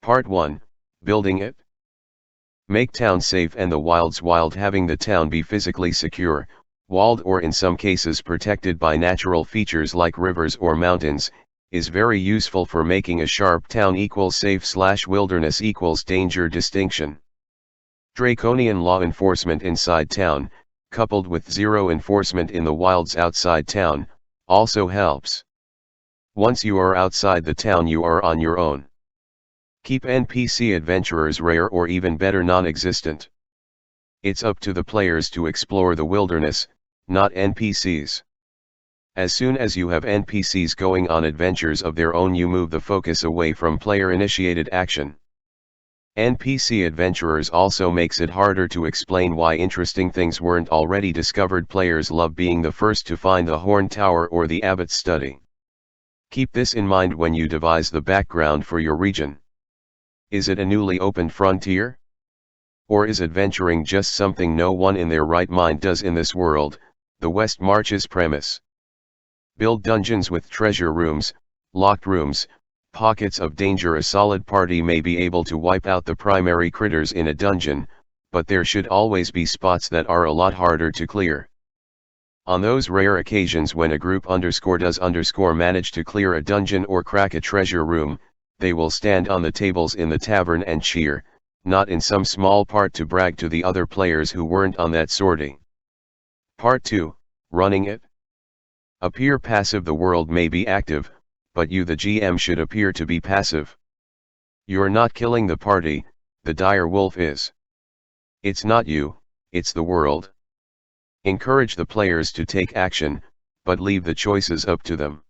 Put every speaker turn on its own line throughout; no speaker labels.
Part 1, Building it. Make town safe and the wilds wild. Having the town be physically secure, walled or in some cases protected by natural features like rivers or mountains, is very useful for making a sharp town equals safe/wilderness equals danger distinction. Draconian law enforcement inside town, coupled with zero enforcement in the wilds outside town, also helps. Once you are outside the town, you are on your own. Keep NPC adventurers rare or even better non-existent. It's up to the players to explore the wilderness, not NPCs. As soon as you have NPCs going on adventures of their own, you move the focus away from player-initiated action. NPC adventurers also makes it harder to explain why interesting things weren't already discovered. Players love being the first to find the Horn Tower or the Abbot's Study. Keep this in mind when you devise the background for your region. Is it a newly opened frontier? Or is adventuring just something no one in their right mind does in this world? The West Marches premise. Build dungeons with treasure rooms, locked rooms, pockets of danger. A solid party may be able to wipe out the primary critters in a dungeon, but there should always be spots that are a lot harder to clear. On those rare occasions when a group does manage to clear a dungeon or crack a treasure room, they will stand on the tables in the tavern and cheer, not in some small part to brag to the other players who weren't on that sortie. Part 2, Running it. Appear passive. The world may be active, but you the GM should appear to be passive. You're not killing the party, the dire wolf is. It's not you, it's the world. Encourage the players to take action, but leave the choices up to them.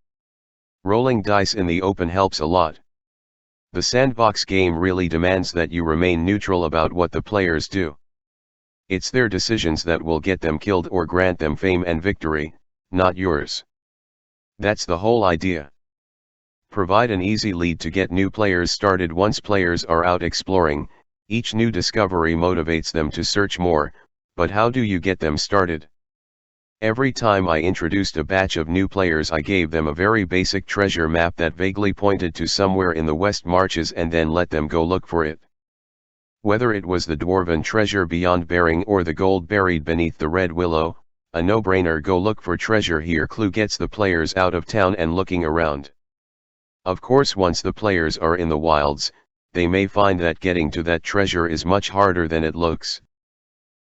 Rolling dice in the open helps a lot. The sandbox game really demands that you remain neutral about what the players do. It's their decisions that will get them killed or grant them fame and victory, not yours. That's the whole idea. Provide an easy lead to get new players started. Once players are out exploring, each new discovery motivates them to search more, but how do you get them started? Every time I introduced a batch of new players, I gave them a very basic treasure map that vaguely pointed to somewhere in the West Marches and then let them go look for it. Whether it was the dwarven treasure beyond Bering or the gold buried beneath the red willow, a no-brainer. Go look for treasure here. Clue gets the players out of town and looking around. Of course, once the players are in the wilds, they may find that getting to that treasure is much harder than it looks.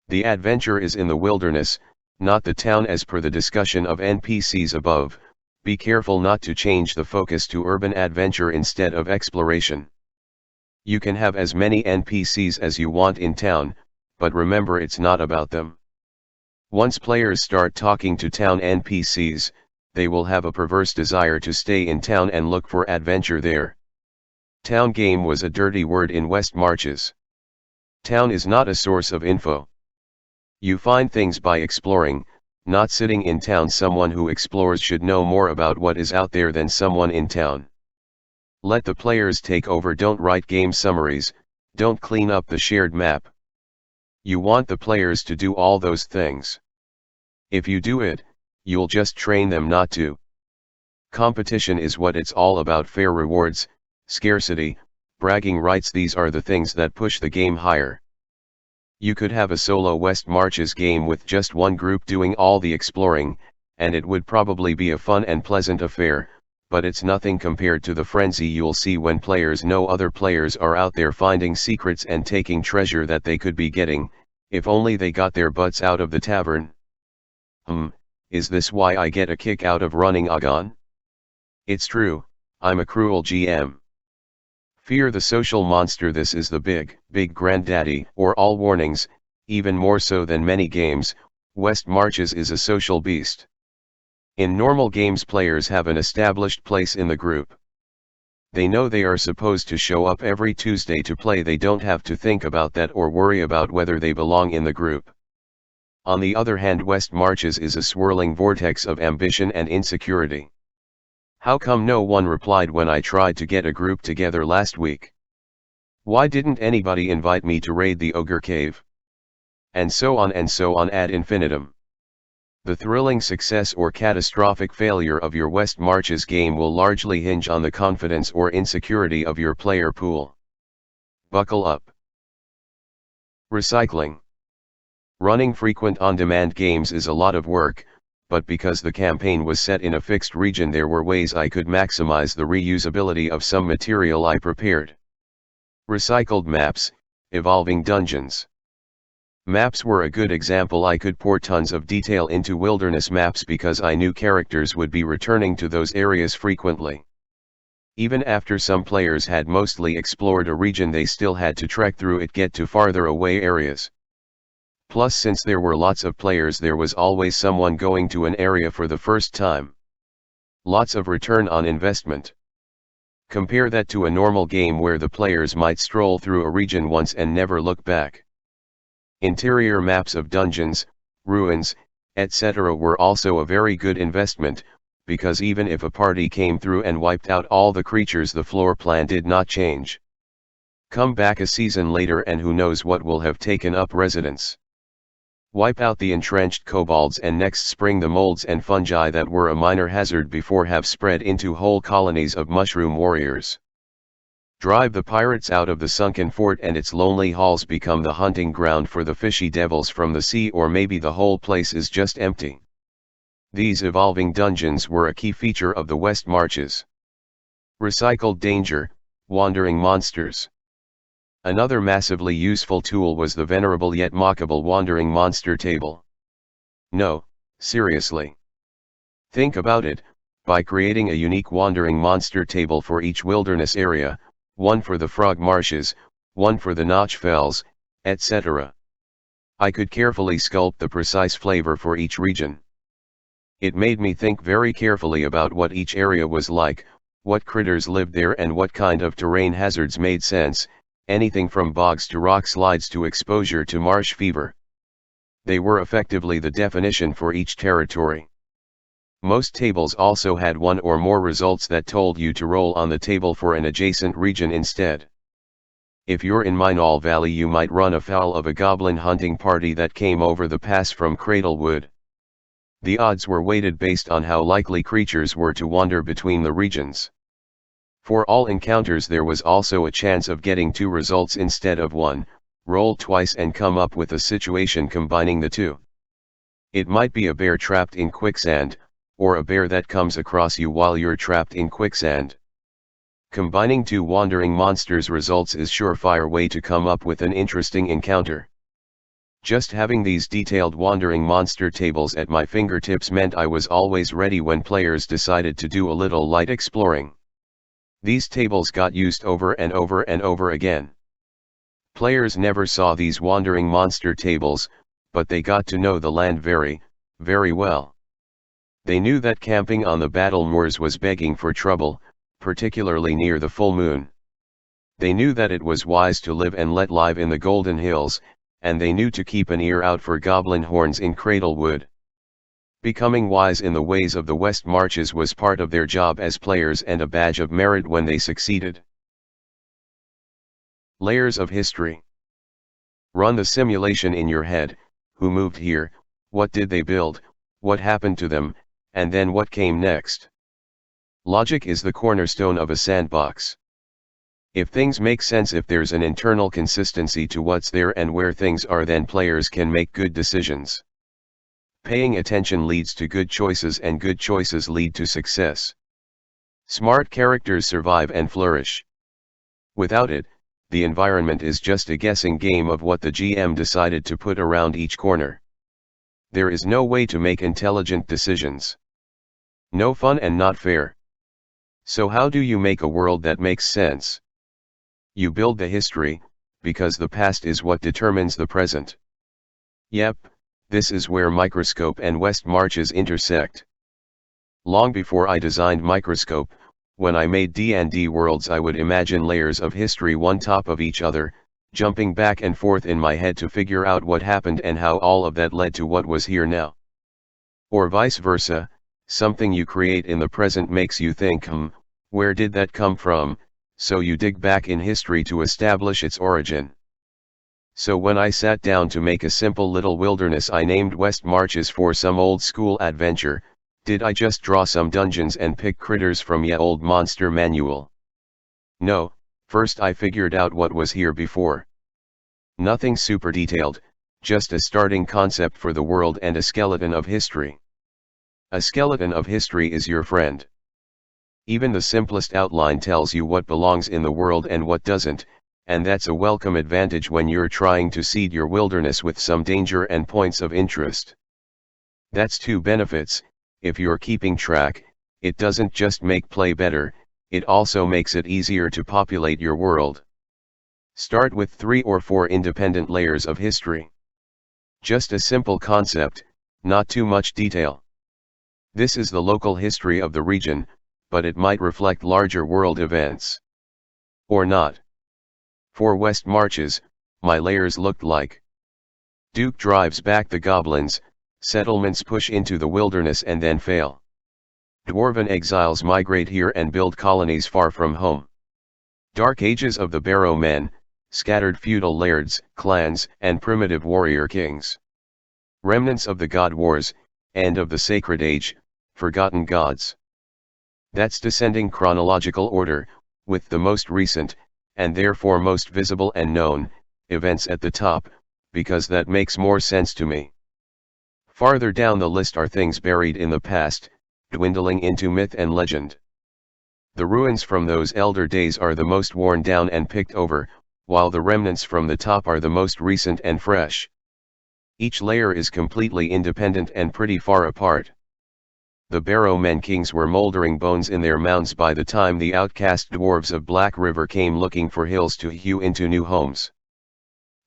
The adventure is in the wilderness, not the town. As per the discussion of NPCs above, be careful not to change the focus to urban adventure instead of exploration. You can have as many NPCs as you want in town, but remember, it's not about them. Once players start talking to town NPCs, they will have a perverse desire to stay in town and look for adventure there. Town game was a dirty word in West Marches. Town is not a source of info. You find things by exploring, not sitting in town. Someone who explores should know more about what is out there than someone in town. Let the players take over. Don't write game summaries, don't clean up the shared map. You want the players to do all those things. If you do it, you'll just train them not to. Competition is what it's all about. Fair rewards, scarcity, bragging rights, these are the things that push the game higher. You could have a solo West Marches game with just one group doing all the exploring, and it would probably be a fun and pleasant affair, but it's nothing compared to the frenzy you'll see when players know other players are out there finding secrets and taking treasure that they could be getting, if only they got their butts out of the tavern. Is this why I get a kick out of running Agon? It's true, I'm a cruel GM. Fear the social monster. This is the big granddaddy, or all warnings, even more so than many games. West Marches is a social beast. In normal games, players have an established place in the group. They know they are supposed to show up every Tuesday to play. They don't have to think about that or worry about whether they belong in the group. On the other hand, West Marches is a swirling vortex of ambition and insecurity. How come no one replied when I tried to get a group together last week? Why didn't anybody invite me to raid the Ogre Cave? And so on ad infinitum. The thrilling success or catastrophic failure of your West Marches game will largely hinge on the confidence or insecurity of your player pool. Buckle up. Recycling. Running frequent on-demand games is a lot of work, but because the campaign was set in a fixed region, there were ways I could maximize the reusability of some material I prepared. Recycled maps, evolving dungeons. Maps were a good example. I could pour tons of detail into wilderness maps because I knew characters would be returning to those areas frequently. Even after some players had mostly explored a region, they still had to trek through it, get to farther away areas. Plus, since there were lots of players, there was always someone going to an area for the first time. Lots of return on investment. Compare that to a normal game where the players might stroll through a region once and never look back. Interior maps of dungeons, ruins, etc. were also a very good investment, because even if a party came through and wiped out all the creatures, the floor plan did not change. Come back a season later and who knows what will have taken up residence. Wipe out the entrenched kobolds and next spring the molds and fungi that were a minor hazard before have spread into whole colonies of mushroom warriors. Drive the pirates out of the sunken fort and its lonely halls become the hunting ground for the fishy devils from the sea, or maybe the whole place is just empty. These evolving dungeons were a key feature of the West Marches. Recycled danger, wandering monsters. Another massively useful tool was the venerable yet mockable wandering monster table. No, seriously. Think about it, by creating a unique wandering monster table for each wilderness area, one for the frog marshes, one for the notch fells, etc. I could carefully sculpt the precise flavor for each region. It made me think very carefully about what each area was like, what critters lived there, and what kind of terrain hazards made sense, anything from bogs to rock slides to exposure to marsh fever. They were effectively the definition for each territory. Most tables also had one or more results that told you to roll on the table for an adjacent region instead. If you're in Minall Valley, you might run afoul of a goblin hunting party that came over the pass from Cradlewood. The odds were weighted based on how likely creatures were to wander between the regions. For all encounters there was also a chance of getting 2 results instead of 1, roll twice and come up with a situation combining the 2. It might be a bear trapped in quicksand, or a bear that comes across you while you're trapped in quicksand. Combining 2 wandering monsters results is surefire way to come up with an interesting encounter. Just having these detailed wandering monster tables at my fingertips meant I was always ready when players decided to do a little light exploring. These tables got used over and over and over again. Players never saw these wandering monster tables, but they got to know the land very, very well. They knew that camping on the battle moors was begging for trouble, particularly near the full moon. They knew that it was wise to live and let live in the Golden Hills, and they knew to keep an ear out for goblin horns in Cradlewood. Becoming wise in the ways of the West Marches was part of their job as players and a badge of merit when they succeeded. Layers of history. Run the simulation in your head: who moved here, what did they build, what happened to them, and then what came next. Logic is the cornerstone of a sandbox. If things make sense, if there's an internal consistency to what's there and where things are, then players can make good decisions. Paying attention leads to good choices, and good choices lead to success. Smart characters survive and flourish. Without it, the environment is just a guessing game of what the GM decided to put around each corner. There is no way to make intelligent decisions. No fun and not fair. So how do you make a world that makes sense? You build the history, because the past is what determines the present. Yep, this is where Microscope and West Marches intersect. Long before I designed Microscope, when I made D&D worlds, I would imagine layers of history one top of each other, jumping back and forth in my head to figure out what happened and how all of that led to what was here now. Or vice versa, something you create in the present makes you think, where did that come from? So you dig back in history to establish its origin. So when I sat down to make a simple little wilderness I named West Marches for some old school adventure, did I just draw some dungeons and pick critters from ye old monster manual? No, First I figured out what was here before. Nothing super detailed, just a starting concept for the world and a skeleton of history. A skeleton of history is your friend. Even the simplest outline tells you what belongs in the world and what doesn't, and that's a welcome advantage when you're trying to seed your wilderness with some danger and points of interest. That's two benefits. If you're keeping track, it doesn't just make play better, it also makes it easier to populate your world. Start with 3 or 4 independent layers of history. Just a simple concept, not too much detail. This is the local history of the region, but it might reflect larger world events. Or not. For West Marches, my layers looked like: Duke drives back the goblins, settlements push into the wilderness and then fail. Dwarven exiles migrate here and build colonies far from home. Dark Ages of the Barrow Men, scattered feudal lairds, clans, and primitive warrior kings. Remnants of the God Wars, end of the Sacred Age, forgotten gods. That's descending chronological order, with the most recent, and therefore most visible and known, events at the top, because that makes more sense to me. Farther down the list are things buried in the past, dwindling into myth and legend. The ruins from those elder days are the most worn down and picked over, while the remnants from the top are the most recent and fresh. Each layer is completely independent and pretty far apart. The Barrow Men kings were moldering bones in their mounds by the time the outcast dwarves of Black River came looking for hills to hew into new homes.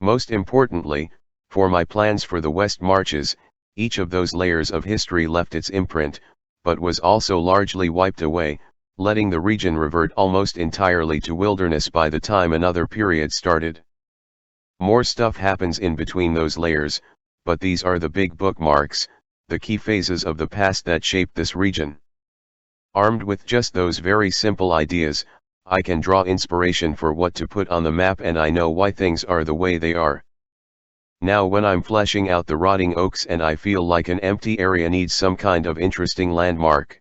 Most importantly, for my plans for the West Marches, each of those layers of history left its imprint, but was also largely wiped away, letting the region revert almost entirely to wilderness by the time another period started. More stuff happens in between those layers, but these are the big bookmarks, the key phases of the past that shaped this region. Armed with just those very simple ideas, I can draw inspiration for what to put on the map, and I know why things are the way they are. Now when I'm fleshing out the rotting oaks and I feel like an empty area needs some kind of interesting landmark,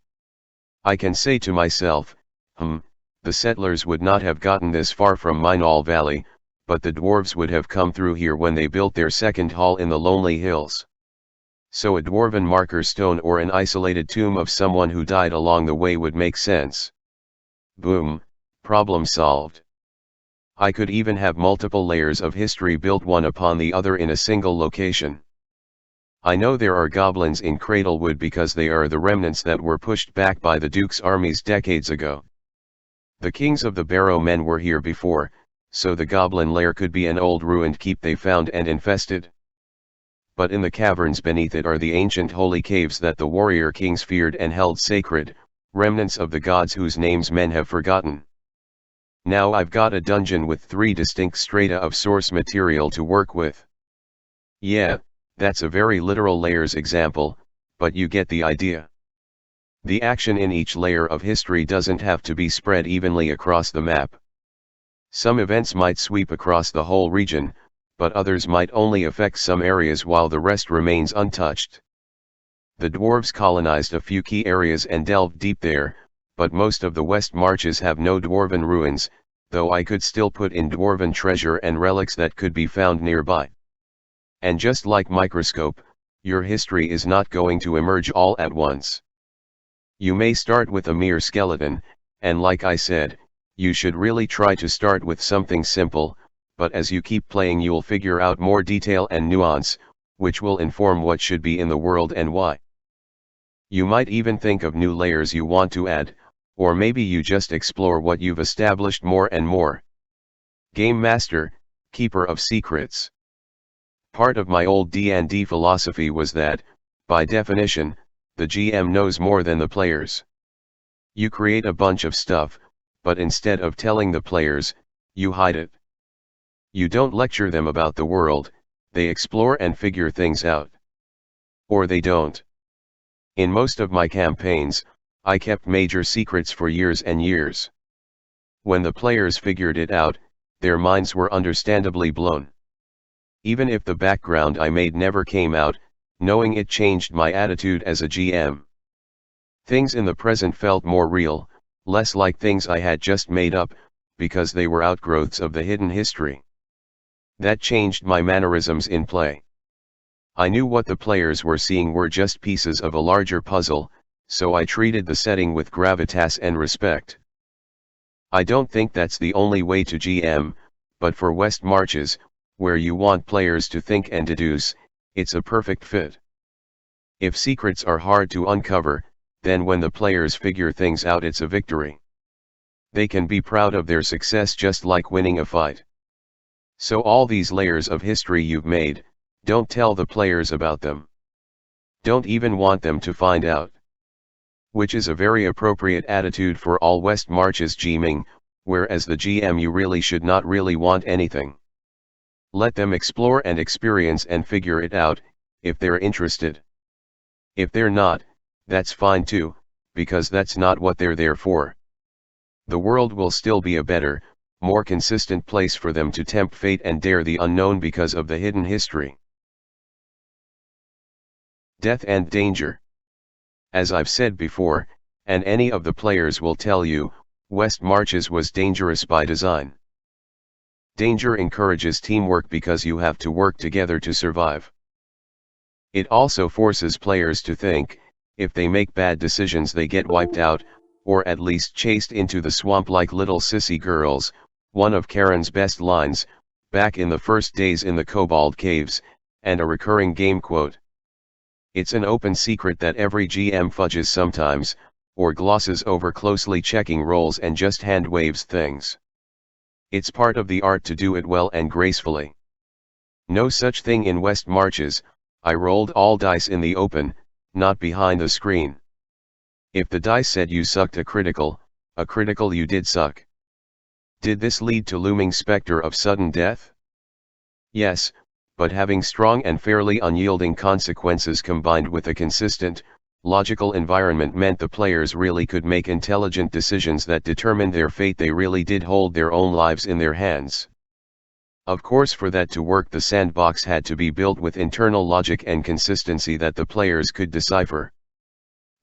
I can say to myself, the settlers would not have gotten this far from Minall Valley, but the dwarves would have come through here when they built their second hall in the Lonely Hills. So a dwarven marker stone or an isolated tomb of someone who died along the way would make sense. Boom, problem solved. I could even have multiple layers of history built one upon the other in a single location. I know there are goblins in Cradlewood because they are the remnants that were pushed back by the Duke's armies decades ago. The kings of the Barrow Men were here before, so the goblin lair could be an old ruined keep they found and infested. But in the caverns beneath it are the ancient holy caves that the warrior kings feared and held sacred, remnants of the gods whose names men have forgotten. Now I've got a dungeon with 3 distinct strata of source material to work with. Yeah, that's a very literal layers example, but you get the idea. The action in each layer of history doesn't have to be spread evenly across the map. Some events might sweep across the whole region, but others might only affect some areas while the rest remains untouched. The dwarves colonized a few key areas and delved deep there, but most of the West Marches have no dwarven ruins, though I could still put in dwarven treasure and relics that could be found nearby. And just like microscope, your history is not going to emerge all at once. You may start with a mere skeleton, and like I said, you should really try to start with something simple, but as you keep playing you'll figure out more detail and nuance, which will inform what should be in the world and why. You might even think of new layers you want to add, or maybe you just explore what you've established more and more. Game Master, Keeper of Secrets. Part of my old D&D philosophy was that, by definition, the GM knows more than the players. You create a bunch of stuff, but instead of telling the players, you hide it. You don't lecture them about the world, they explore and figure things out. Or they don't. In most of my campaigns, I kept major secrets for years and years. When the players figured it out, their minds were understandably blown. Even if the background I made never came out, knowing it changed my attitude as a GM. Things in the present felt more real, less like things I had just made up, because they were outgrowths of the hidden history. That changed my mannerisms in play. I knew what the players were seeing were just pieces of a larger puzzle, so I treated the setting with gravitas and respect. I don't think that's the only way to GM, but for West Marches, where you want players to think and deduce, it's a perfect fit. If secrets are hard to uncover, then when the players figure things out, it's a victory. They can be proud of their success just like winning a fight. So all these layers of history you've made, don't tell the players about them. Don't even want them to find out. Which is a very appropriate attitude for all West Marches GMing, whereas the GM you really should not really want anything. Let them explore and experience and figure it out, if they're interested. If they're not, that's fine too, because that's not what they're there for. The world will still be a better, more consistent place for them to tempt fate and dare the unknown because of the hidden history. Death and danger. As I've said before, and any of the players will tell you, West Marches was dangerous by design. Danger encourages teamwork because you have to work together to survive. It also forces players to think, if they make bad decisions they get wiped out, or at least chased into the swamp like little sissy girls, one of Karen's best lines, back in the first days in the Cobalt Caves, and a recurring game quote. It's an open secret that every GM fudges sometimes, or glosses over closely checking rolls and just hand waves things. It's part of the art to do it well and gracefully. No such thing in West Marches. I rolled all dice in the open, not behind the screen. If the dice said you sucked a critical you did suck. Did this lead to looming specter of sudden death? Yes, but having strong and fairly unyielding consequences combined with a consistent, logical environment meant the players really could make intelligent decisions that determined their fate. They really did hold their own lives in their hands. Of course, for that to work, the sandbox had to be built with internal logic and consistency that the players could decipher.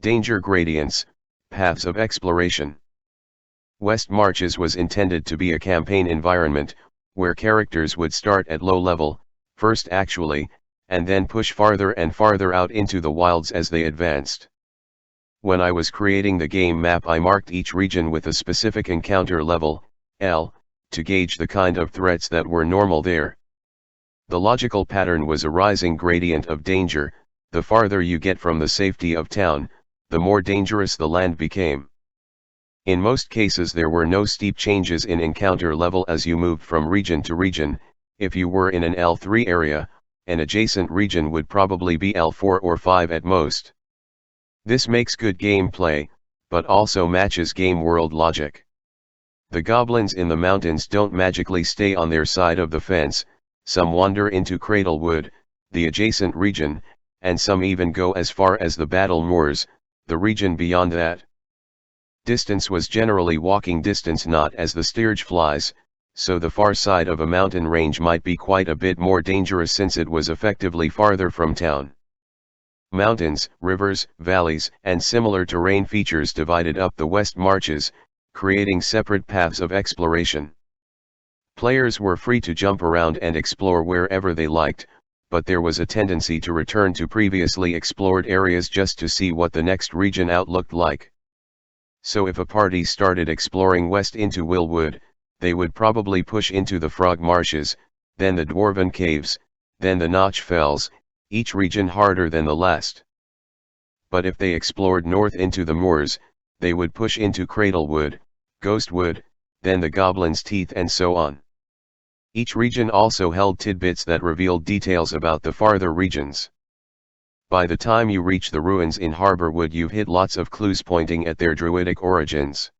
Danger gradients, paths of exploration. West Marches was intended to be a campaign environment, where characters would start at low level, first actually, and then push farther and farther out into the wilds as they advanced. When I was creating the game map, I marked each region with a specific encounter level, L, to gauge the kind of threats that were normal there. The logical pattern was a rising gradient of danger. The farther you get from the safety of town, the more dangerous the land became. In most cases there were no steep changes in encounter level as you moved from region to region. If you were in an L3 area, an adjacent region would probably be L4 or 5 at most. This makes good gameplay, but also matches game world logic. The goblins in the mountains don't magically stay on their side of the fence, some wander into Cradlewood, the adjacent region, and some even go as far as the Battle Moors, the region beyond that. Distance was generally walking distance, not as the steerage flies, so the far side of a mountain range might be quite a bit more dangerous since it was effectively farther from town. Mountains, rivers, valleys, and similar terrain features divided up the West Marches, creating separate paths of exploration. Players were free to jump around and explore wherever they liked, but there was a tendency to return to previously explored areas just to see what the next region out looked like. So if a party started exploring west into Willwood, they would probably push into the Frog Marshes, then the Dwarven Caves, then the Notch Fells, each region harder than the last. But if they explored north into the moors, they would push into Cradlewood, Ghostwood, then the Goblin's Teeth, and so on. Each region also held tidbits that revealed details about the farther regions. By the time you reach the ruins in Harborwood, you've hit lots of clues pointing at their druidic origins.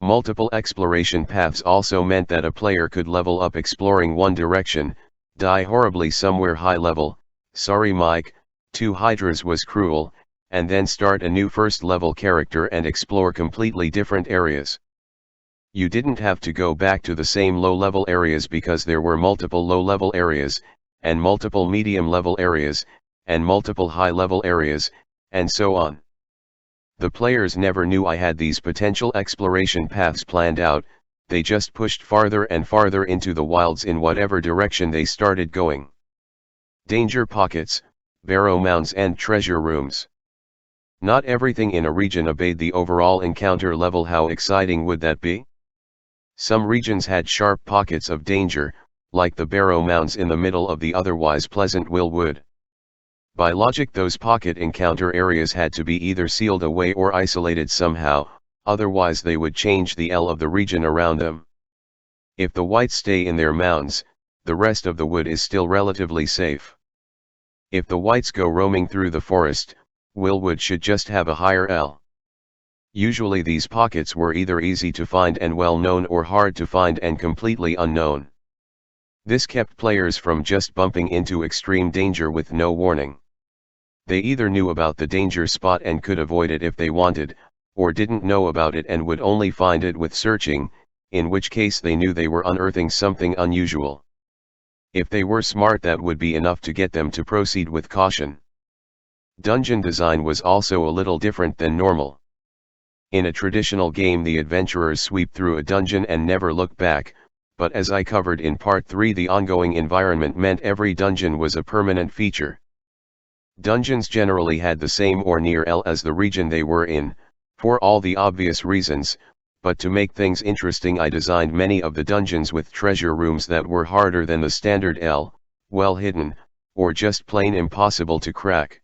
Multiple exploration paths also meant that a player could level up exploring one direction, die horribly somewhere high level, sorry Mike, 2 Hydras was cruel, and then start a new first level character and explore completely different areas. You didn't have to go back to the same low level areas because there were multiple low level areas, and multiple medium level areas, and multiple high level areas, and so on. The players never knew I had these potential exploration paths planned out, they just pushed farther and farther into the wilds in whatever direction they started going. Danger pockets, barrow mounds and treasure rooms. Not everything in a region obeyed the overall encounter level. How exciting would that be? Some regions had sharp pockets of danger, like the barrow mounds in the middle of the otherwise pleasant Willwood. By logic, those pocket encounter areas had to be either sealed away or isolated somehow, otherwise they would change the L of the region around them. If the whites stay in their mounds, the rest of the wood is still relatively safe. If the whites go roaming through the forest, Willwood should just have a higher L. Usually these pockets were either easy to find and well known or hard to find and completely unknown. This kept players from just bumping into extreme danger with no warning. They either knew about the danger spot and could avoid it if they wanted, or didn't know about it and would only find it with searching, in which case they knew they were unearthing something unusual. If they were smart, that would be enough to get them to proceed with caution. Dungeon design was also a little different than normal. In a traditional game, the adventurers sweep through a dungeon and never look back, but as I covered in Part 3, the ongoing environment meant every dungeon was a permanent feature. Dungeons generally had the same or near L as the region they were in, for all the obvious reasons, but to make things interesting I designed many of the dungeons with treasure rooms that were harder than the standard L, well hidden, or just plain impossible to crack.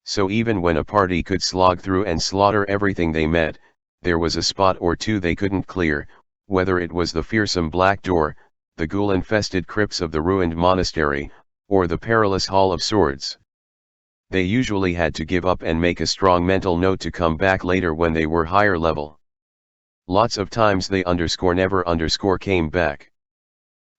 So even when a party could slog through and slaughter everything they met, there was a spot or two they couldn't clear, whether it was the fearsome Black Door, the ghoul-infested crypts of the ruined monastery, or the perilous Hall of Swords. They usually had to give up and make a strong mental note to come back later when they were higher level. Lots of times they never came back.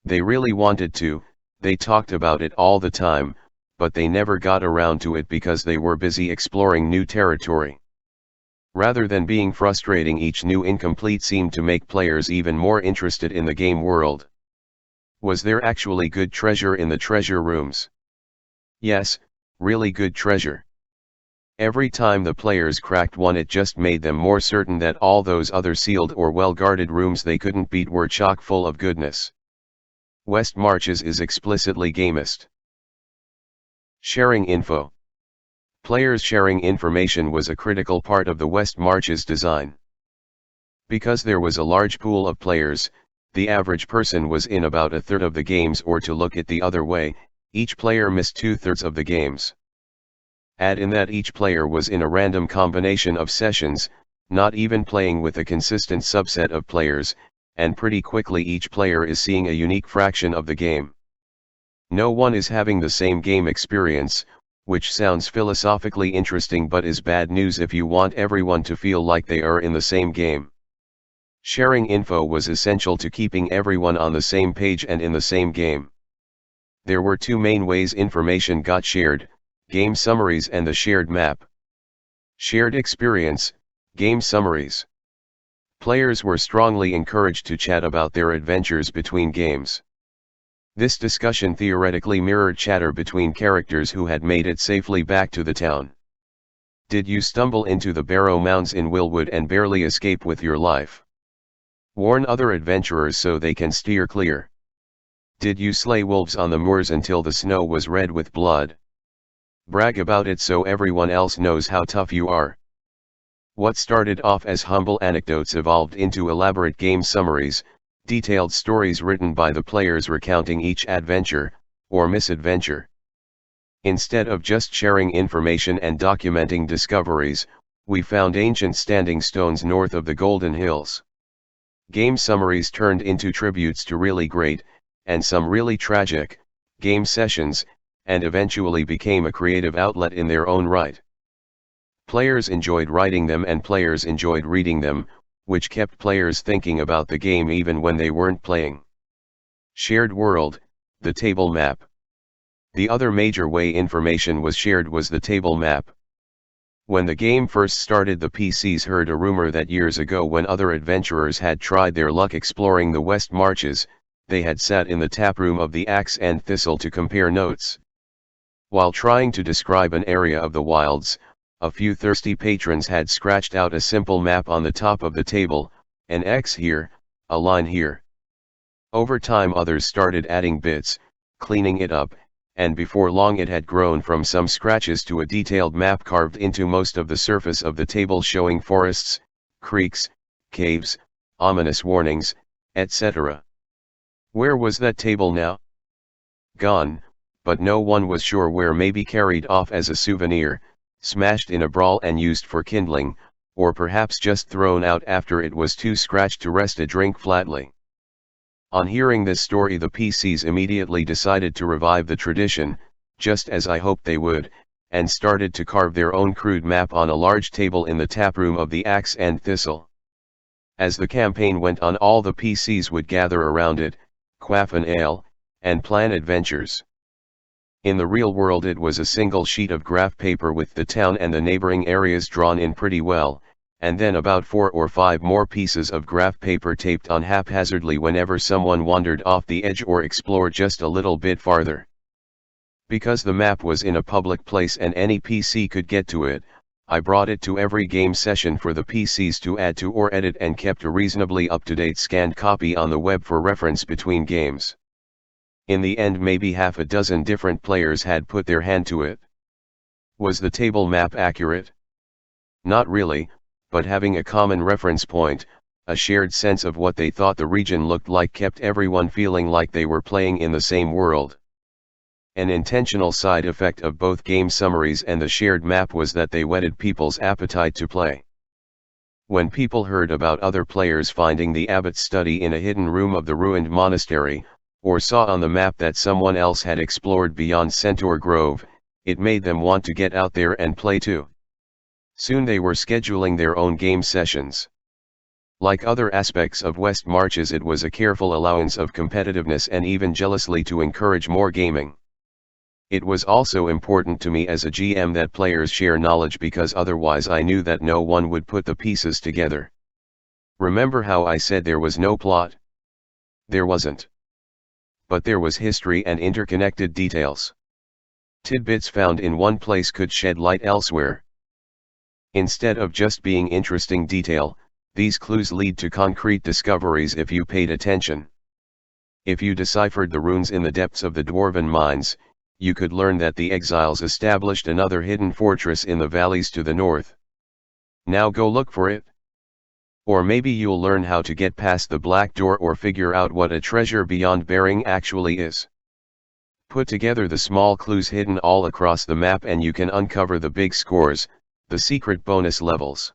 They really wanted to, they talked about it all the time, but they never got around to it because they were busy exploring new territory. Rather than being frustrating, each new incomplete seemed to make players even more interested in the game world. Was there actually good treasure in the treasure rooms? Yes, really good treasure. Every time the players cracked one, it just made them more certain that all those other sealed or well-guarded rooms they couldn't beat were chock full of goodness. West Marches is explicitly gamist. Sharing info. Players sharing information was a critical part of the West Marches design. Because there was a large pool of players, the average person was in about a third of the games, or to look at the other way, each player missed 2/3 of the games. Add in that each player was in a random combination of sessions, not even playing with a consistent subset of players, and pretty quickly each player is seeing a unique fraction of the game. No one is having the same game experience, which sounds philosophically interesting but is bad news if you want everyone to feel like they are in the same game. Sharing info was essential to keeping everyone on the same page and in the same game. There were two main ways information got shared: game summaries and the shared map. Shared experience, game summaries. Players were strongly encouraged to chat about their adventures between games. This discussion theoretically mirrored chatter between characters who had made it safely back to the town. Did you stumble into the barrow mounds in Willwood and barely escape with your life? Warn other adventurers so they can steer clear. Did you slay wolves on the moors until the snow was red with blood? Brag about it so everyone else knows how tough you are. What started off as humble anecdotes evolved into elaborate game summaries, detailed stories written by the players recounting each adventure, or misadventure. Instead of just sharing information and documenting discoveries, we found ancient standing stones north of the Golden Hills. Game summaries turned into tributes to really great, and some really tragic, game sessions, and eventually became a creative outlet in their own right. Players enjoyed writing them and players enjoyed reading them, which kept players thinking about the game even when they weren't playing. Shared world, the table map. The other major way information was shared was the table map. When the game first started, the PCs heard a rumor that years ago, when other adventurers had tried their luck exploring the West Marches, they had sat in the taproom of the Axe and Thistle to compare notes. While trying to describe an area of the wilds, a few thirsty patrons had scratched out a simple map on the top of the table, an X here, a line here. Over time others started adding bits, cleaning it up, and before long it had grown from some scratches to a detailed map carved into most of the surface of the table showing forests, creeks, caves, ominous warnings, etc. Where was that table now? Gone, but no one was sure where. Maybe carried off as a souvenir, smashed in a brawl and used for kindling, or perhaps just thrown out after it was too scratched to rest a drink flatly. On hearing this story the PCs immediately decided to revive the tradition, just as I hoped they would, and started to carve their own crude map on a large table in the taproom of the Axe and Thistle. As the campaign went on all the PCs would gather around it, quaff an ale, and plan adventures. In the real world it was a single sheet of graph paper with the town and the neighboring areas drawn in pretty well, and then about 4 or 5 more pieces of graph paper taped on haphazardly whenever someone wandered off the edge or explored just a little bit farther. Because the map was in a public place and any PC could get to it, I brought it to every game session for the PCs to add to or edit and kept a reasonably up-to-date scanned copy on the web for reference between games. In the end maybe half a dozen different players had put their hand to it. Was the table map accurate? Not really, but having a common reference point, a shared sense of what they thought the region looked like kept everyone feeling like they were playing in the same world. An intentional side effect of both game summaries and the shared map was that they whetted people's appetite to play. When people heard about other players finding the abbot's study in a hidden room of the ruined monastery, or saw on the map that someone else had explored beyond Centaur Grove, it made them want to get out there and play too. Soon they were scheduling their own game sessions. Like other aspects of West Marches, it was a careful allowance of competitiveness and even jealously to encourage more gaming. It was also important to me as a GM that players share knowledge because otherwise I knew that no one would put the pieces together. Remember how I said there was no plot? There wasn't. But there was history and interconnected details. Tidbits found in one place could shed light elsewhere. Instead of just being interesting detail, these clues lead to concrete discoveries if you paid attention. If you deciphered the runes in the depths of the dwarven mines, you could learn that the exiles established another hidden fortress in the valleys to the north. Now go look for it. Or maybe you'll learn how to get past the black door or figure out what a treasure beyond bearing actually is. Put together the small clues hidden all across the map and you can uncover the big scores, the secret bonus levels.